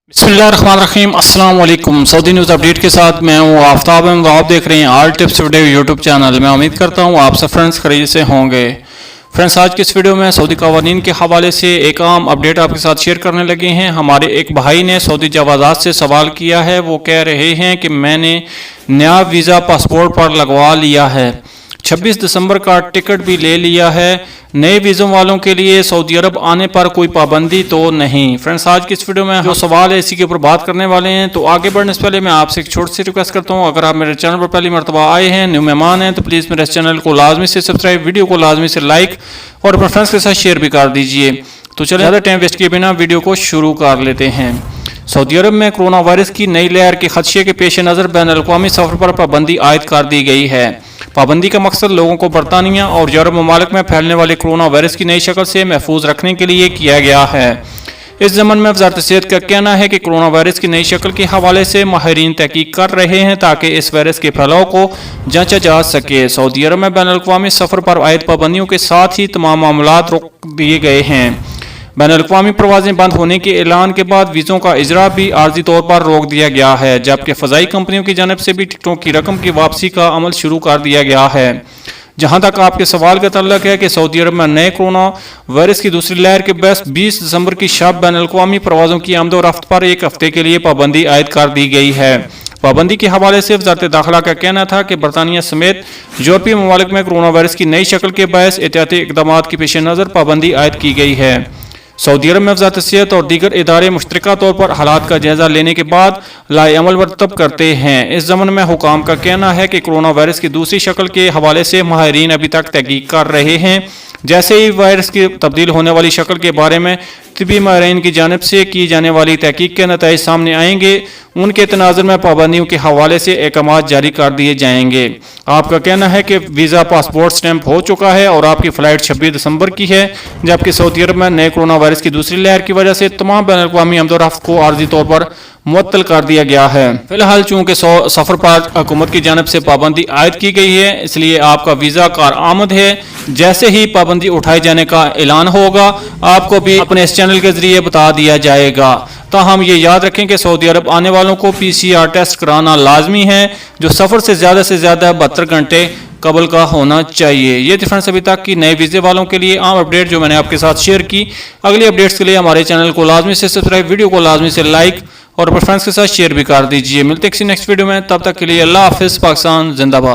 बिस्मिल्लाहिर्रहमानिर्रहीम अस्सलाम वालेकुम। सऊदी न्यूज़ अपडेट के साथ मैं हूँ आफ्ताब और आप देख रहे हैं आल टिप्स वीडियो यूट्यूब चैनल। मैं उम्मीद करता हूँ आप सब फ्रेंड्स खरीद से होंगे। फ्रेंड्स, आज की इस वीडियो में सऊदी कवानीन के हवाले से एक आम अपडेट आपके साथ शेयर करने लगे हैं। हमारे एक भाई ने सऊदी जवाजात से सवाल किया है। वो कह रहे हैं कि मैंने नया वीज़ा पासपोर्ट पर लगवा लिया है, 26 दिसंबर का टिकट भी ले लिया है। नए वीज़ों वालों के लिए सऊदी अरब आने पर कोई पाबंदी तो नहीं। फ्रेंड्स, आज की इस वीडियो में जो सवाल है इसी के ऊपर बात करने वाले हैं। तो आगे बढ़ने से पहले मैं आपसे एक छोटी सी रिक्वेस्ट करता हूं, अगर आप मेरे चैनल पर पहली मरतबा आए हैं, न्यू मेहमान हैं, तो प्लीज़ मेरे चैनल को लाजमी से सब्सक्राइब, वीडियो को लाजमी से लाइक और अपने फ्रेंड्स के साथ शेयर भी कर दीजिए। तो चलिए ज़्यादा टाइम वेस्ट किए बिना वीडियो को शुरू कर लेते हैं। सऊदी अरब में कोरोना वायरस की नई लहर के खदशे के पेश नज़र बैन अल-अक़वामी सफ़र पर पाबंदी आयद कर दी गई है। पाबंदी का मकसद लोगों को बरतानिया और यूरोप ममालिक में फैलने वाले कोरोना वायरस की नई शक्ल से महफूज रखने के लिए किया गया है। इस ज़मन में वज़ारत सेहत का कहना है कि कोरोना वायरस की नई शक्ल के हवाले से माहिरीन तहकीक कर रहे हैं ताकि इस वायरस के फैलाव को जांचा जा सके। सऊदी अरब में बैन अल-अक़वामी सफ़र पर आयद पाबंदियों के साथ ही तमाम मामलात रोक दिए गए हैं। बैन अल-अक़वामी प्रवासें बंद होने के ऐलान के बाद वीज़ों का इजरा भी आर्जी तौर पर रोक दिया गया है, जबकि फ़ज़ाई कंपनियों की जानब से भी टिकटों की रकम की वापसी का अमल शुरू कर दिया गया है। जहां तक आपके सवाल का तल्लुक़ है कि सऊदी अरब में नए कोरोना वायरस की दूसरी लहर के बस 20 दिसंबर की शब बैन अल-अक़वामी प्रवासों की आमद और रफ्त पर एक हफ्ते के लिए पाबंदी आयद कर दी गई है। पाबंदी के हवाले से वज़ारत दाखिला का कहना था कि बरतानिया समेत यूरोपीय ममालिक में कोरोना वायरस की नई शक्ल के बायस एहतियाती इक़दाम के पेश नज़र पाबंदी आयद की गई है। सऊदी अरब में वज़ारत सेहत और दीगर इदारे मुश्तरका तौर पर हालात का जायजा लेने के बाद लाए अमल मरतब करते हैं। इस ज़मन में हुकाम का कहना है कि कोरोना वायरस की दूसरी शक्ल के हवाले से माहिरीन अभी तक तहकीक कर रहे हैं। जैसे ही वायरस की तब्दील होने वाली शक्ल के बारे में तिबी माहिरीन की जानिब से की जाने वाली तहकीक के नतीजे सामने आएंगे, उनके तनाज़ुर में पाबंदियों के हवाले से अहकाम जारी कर दिए जाएंगे। आपका कहना है कि वीज़ा पासपोर्ट स्टैंप हो चुका है और आपकी फ़्लाइट 26 दिसंबर की है, जबकि सऊदी अरब में नए कोरोना वायरस की दूसरी लहर की वजह से तमाम बैन अल-अक़वामी आमद और रफ्त को आर्जी तौर पर मुअत्तल कर दिया गया है। फिलहाल चूंकि सफ़र पर हुकूमत की जानिब से पाबंदी आयद की गई है, इसलिए आपका वीज़ा कार आमद है। जैसे ही पाबंदी उठाए जाने का ऐलान होगा, आपको भी अपने इस चैनल के जरिए बता दिया जाएगा। ताहम ये याद रखें कि सऊदी अरब आने वालों को PCR टेस्ट कराना लाजमी है, जो सफ़र से ज़्यादा 72 घंटे कबल का होना चाहिए। ये थी फ्रेंड्स अभी तक की नए वीज़े वालों के लिए आम अपडेट जो मैंने आपके साथ शेयर की। अगली अपडेट्स के लिए हमारे चैनल को लाजमी से सब्सक्राइब, वीडियो को लाजमी से लाइक और अपने फ्रेंड्स के साथ शेयर भी कर दीजिए। मिलते हैं किसी नेक्स्ट वीडियो में, तब तक के लिए अल्लाह हाफ़िज़। पाकिस्तान जिंदाबाद।